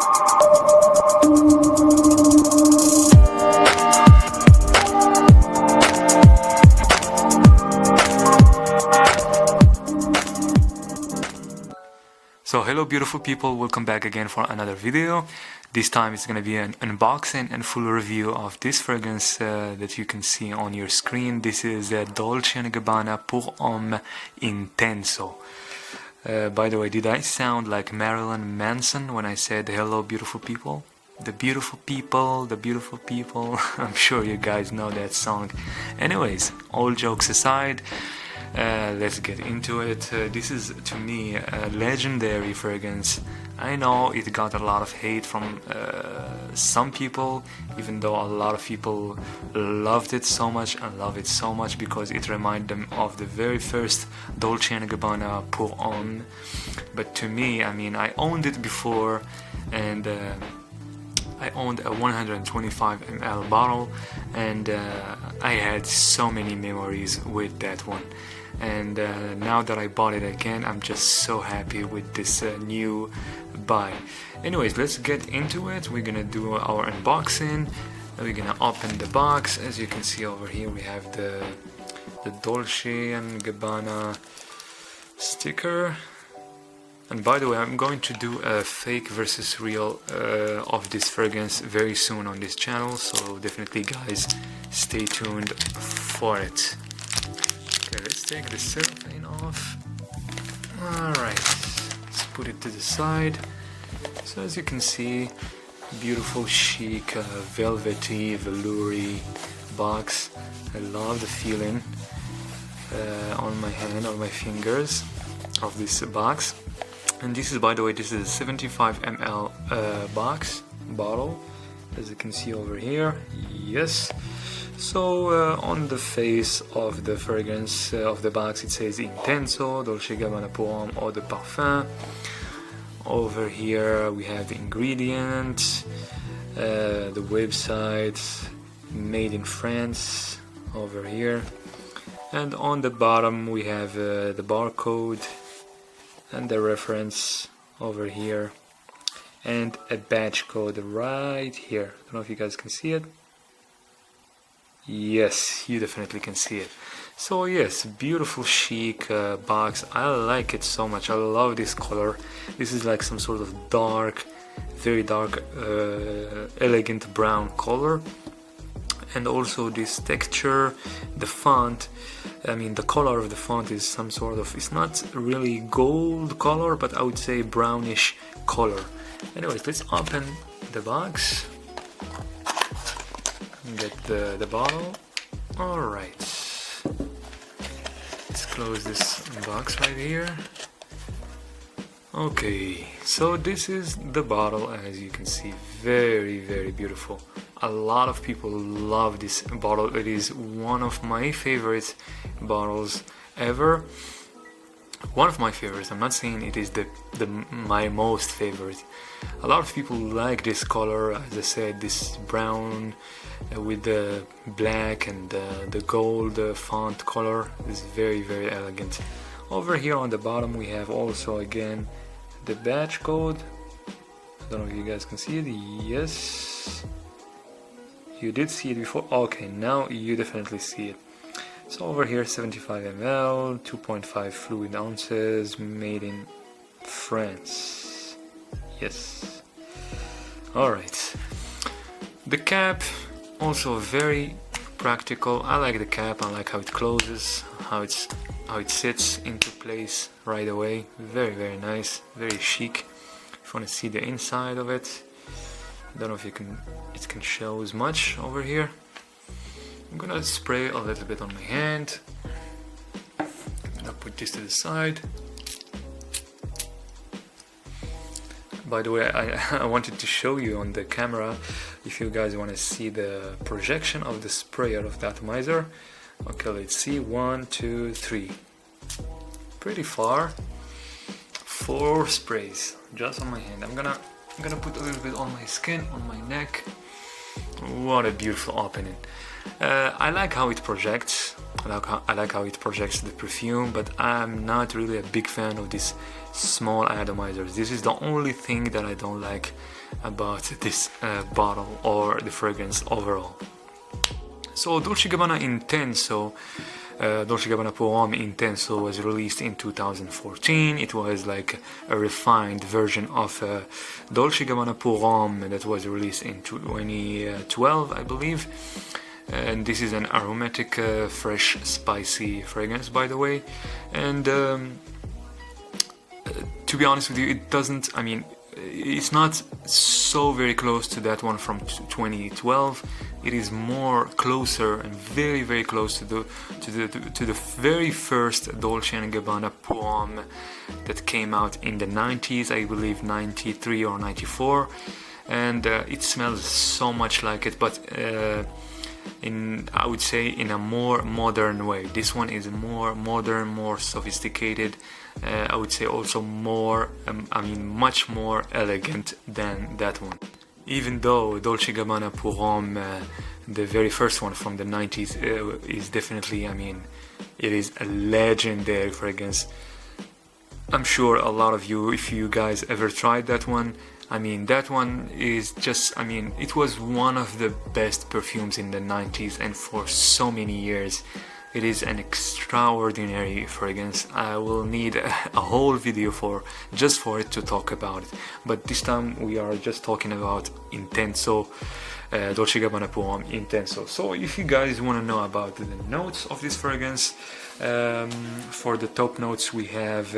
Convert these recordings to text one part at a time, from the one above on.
So hello beautiful people, welcome back again for another video. This time it's gonna be an unboxing and full review of this fragrance that you can see on your screen. This is Dolce & Gabbana Pour Homme Intenso. By the way, did I sound like Marilyn Manson when I said hello beautiful people? The beautiful people, the beautiful people. I'm sure you guys know that song. Anyways, all jokes aside, let's get into it. This is to me a legendary fragrance. I know it got a lot of hate from some people, even though a lot of people loved it so much and love it so much because it reminded them of the very first Dolce & Gabbana Pour Homme. But to me, I mean, I owned it before, and I owned a 125 ml bottle, and I had so many memories with that one. And now that I bought it again, I'm just so happy with this new buy. Anyways, let's get into it. We're gonna do our unboxing. We're gonna open the box. As you can see over here, we have the Dolce & Gabbana sticker. And by the way, I'm going to do a fake versus real of this fragrance very soon on this channel, so definitely guys, stay tuned for it. Okay, let's take the cellophane off. Alright, let's put it to the side. So as you can see, beautiful chic velvety, veloury box. I love the feeling on my hand, on my fingers of this box. And this is, by the way, this is a 75 ml bottle, as you can see over here. Yes. So on the face of the fragrance of the box, it says Intenso, Dolce Gabbana Pour Homme Eau de Parfum. Over here we have the ingredients, the website, made in France over here, and on the bottom we have the barcode and the reference over here, and a batch code right here. I don't know if you guys can see it. Yes, you definitely can see it. So yes, beautiful chic box. I like it so much. I love this color. This is like some sort of dark, very dark, elegant brown color. And also this texture, the font, I mean the color of the font is some sort of, it's not really gold color, but I would say brownish color. Anyways, let's open the box and get the bottle. Alright, let's close this box right here. Okay, so this is the bottle, as you can see, very beautiful. A lot of people love this bottle. It is one of my favorite bottles ever. One of my favorites. I'm not saying it is my most favorite. A lot of people like this color, as I said, this brown with the black and the gold font color is very elegant. Over here on the bottom we have also again the batch code. I don't know if you guys can see it. Yes, you did see it before. Okay, now you definitely see it. So over here, 75 ml, 2.5 fluid ounces, made in France. Yes. Alright. The cap, also very practical. I like the cap. I like how it closes, how it sits into place right away. Very nice, very chic. If you want to see the inside of it, I don't know if it can show as much over here. I'm gonna spray a little bit on my hand. I'm gonna put this to the side. By the way, I wanted to show you on the camera, if you guys want to see the projection of the sprayer of the atomizer. Okay, let's see, 1, 2, 3. Pretty far. 4 sprays just on my hand. I'm gonna put a little bit on my skin, on my neck. What a beautiful opening. I like how it projects. I like how it projects the perfume, but I'm not really a big fan of these small atomizers. This is the only thing that I don't like about this bottle or the fragrance overall. So Dolce Gabbana Intenso, Dolce Gabbana Pour Homme Intenso was released in 2014. It was like a refined version of Dolce Gabbana Pour Homme that was released in 2012, I believe. And this is an aromatic, fresh, spicy fragrance, by the way. And to be honest with you, it doesn't, I mean, it's not so very close to that one from 2012. It is more closer and very, very close to the very first Dolce & Gabbana Pour Homme that came out in the 90s, I believe 93 or 94. And it smells so much like it, but I would say in a more modern way. This one is more modern, more sophisticated. I would say also more, much more elegant than that one. Even though Dolce Gabbana Pour Homme, the very first one from the 90s, is definitely, it is a legendary fragrance. I'm sure a lot of you, if you guys ever tried that one, that one is just, it was one of the best perfumes in the 90s, and for so many years. It is an extraordinary fragrance. I will need a whole video just for it to talk about it. But this time we are just talking about Intenso, Dolce Gabbana Pour Homme Intenso. So if you guys want to know about the notes of this fragrance, for the top notes we have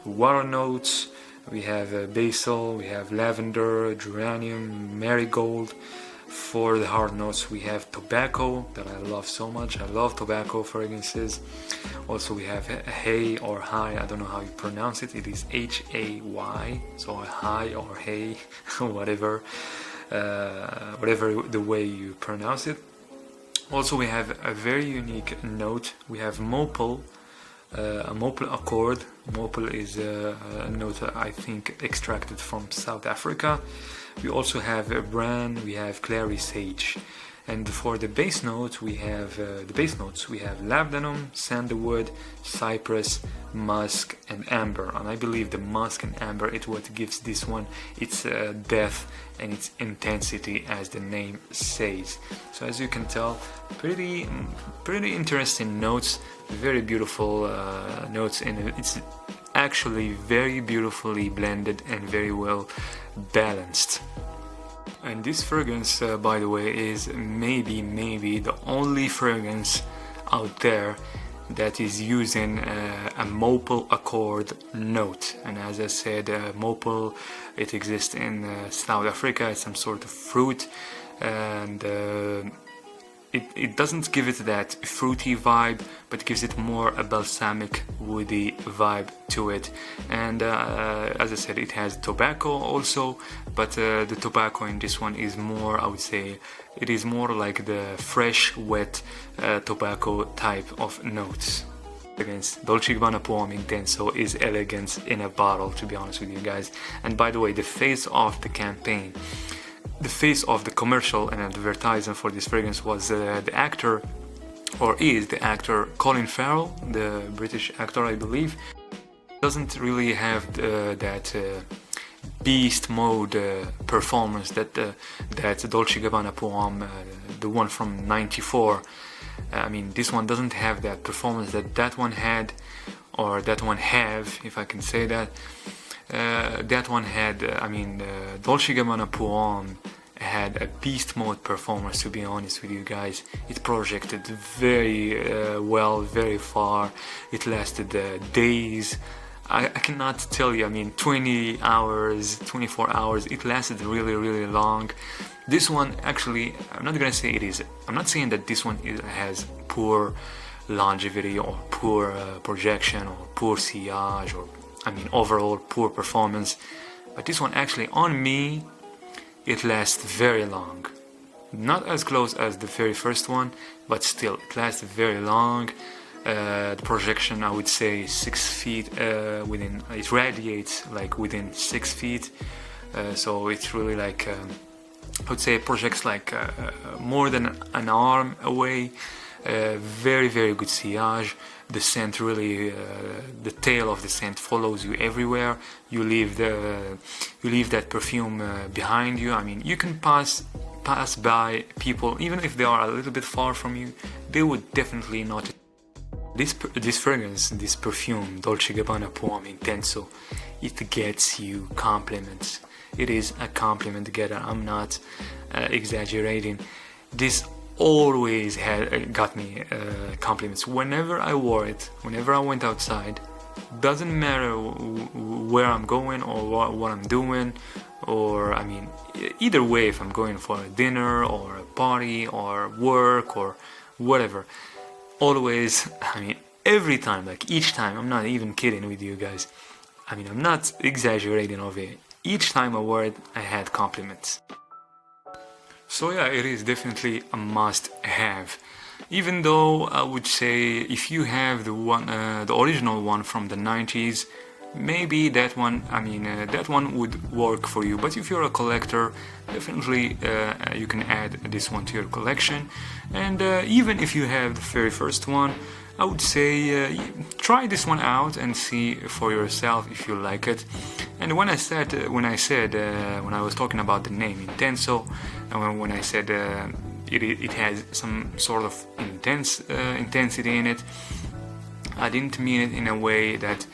water notes, we have basil, we have lavender, geranium, marigold. For the hard notes we have tobacco, that I love so much. I love tobacco fragrances. Also we have hay or high, I don't know how you pronounce it. It is Hay, so high or hay, whatever the way you pronounce it. Also we have a very unique note. We have maple, a maple accord. Maple is a note I think extracted from South Africa. We also have a bran, we have clary sage, and for the base notes we have labdanum, sandalwood, cypress, musk, and amber. And I believe the musk and amber is what gives this one its depth and its intensity, as the name says. So as you can tell, pretty interesting notes, very beautiful notes, and it's actually very beautifully blended and very well balanced. And this fragrance, by the way, is maybe the only fragrance out there that is using a maple accord note. And as I said, maple, it exists in South Africa. It's some sort of fruit, and it doesn't give it that fruity vibe, but gives it more a balsamic, woody vibe to it. And as I said, it has tobacco also, but the tobacco in this one is more, I would say, it is more like the fresh, wet tobacco type of notes. Against Dolce Gabbana Pour Homme Intenso is elegance in a bottle, to be honest with you guys. And by the way, the face of the campaign, the face of the commercial and advertisement for this fragrance was the actor, or is the actor, Colin Farrell, the British actor, I believe. Doesn't really have that beast mode performance that Dolce Gabbana Pour Homme, the one from '94. This one doesn't have that performance that one had, or that one have, if I can say that. That one had, Dolce Gabbana Pour Homme had a beast mode performance, to be honest with you guys. It projected very well, very far. It lasted days. I cannot tell you, 20 hours, 24 hours. It lasted really, really long. This one, actually, I'm not gonna say it is. I'm not saying that this one has poor longevity or poor projection or poor sillage or overall poor performance, but this one actually, on me, it lasts very long. Not as close as the very first one, but still, it lasts very long. The projection, I would say 6 feet within, it radiates like within 6 feet, so it's really like, I would say it projects like more than an arm away. Very good sillage. The scent really, the tail of the scent follows you everywhere. You leave that perfume behind you. I mean, you can pass by people, even if they are a little bit far from you, they would definitely notice. This fragrance, this perfume, Dolce Gabbana Poem Intenso, it gets you compliments. It is a compliment getter. I'm not exaggerating. This always got me compliments whenever I wore it, whenever I went outside. Doesn't matter where I'm going or what I'm doing, or I mean, either way, if I'm going for a dinner or a party or work or whatever, always, I mean, every time, like each time, I'm not even kidding with you guys, I mean, I'm not exaggerating of it. Each time I wore it, I had compliments. So yeah, it is definitely a must-have. Even though I would say if you have the original one from the 90s, maybe that one, I mean, that one would work for you. But if you're a collector, definitely you can add this one to your collection. And even if you have the very first one, I would say try this one out and see for yourself if you like it. And when I was talking about the name Intenso, and when I said it has some sort of intensity in it, I didn't mean it in a way that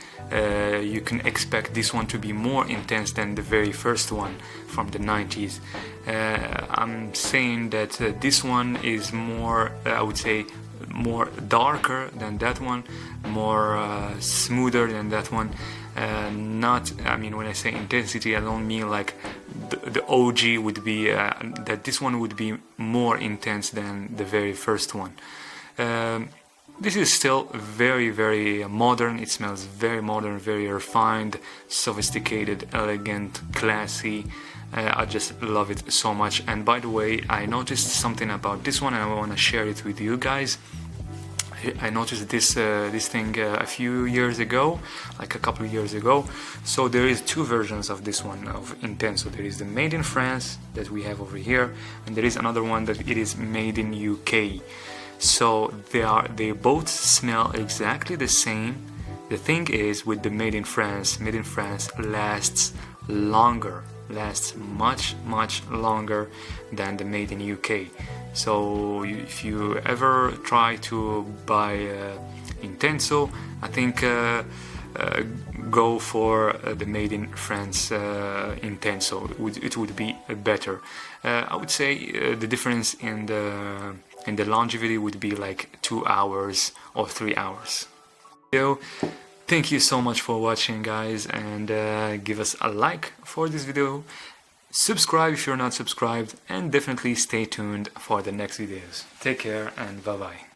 you can expect this one to be more intense than the very first one from the 90s. I'm saying that this one is more, I would say, more darker than that one, more smoother than that one. Not, I mean, when I say intensity, I don't mean like the OG would be, that this one would be more intense than the very first one. This is still very modern. It smells very modern, very refined, sophisticated, elegant, classy. I just love it so much. And by the way, I noticed something about this one and I want to share it with you guys. I noticed this thing a few years ago, like a couple of years ago. So there is two versions of this one, of Intenso. There is the made in France that we have over here, and there is another one that it is made in UK. So they both smell exactly the same. The thing is, with the made in France lasts longer, lasts much longer than the made in UK. So if you ever try to buy Intenso, I think go for the made in France Intenso. It would be better. I would say the difference in the longevity would be like 2 hours or 3 hours. So thank you so much for watching, guys, and give us a like for this video. Subscribe if you're not subscribed, and definitely stay tuned for the next videos. Take care and bye bye.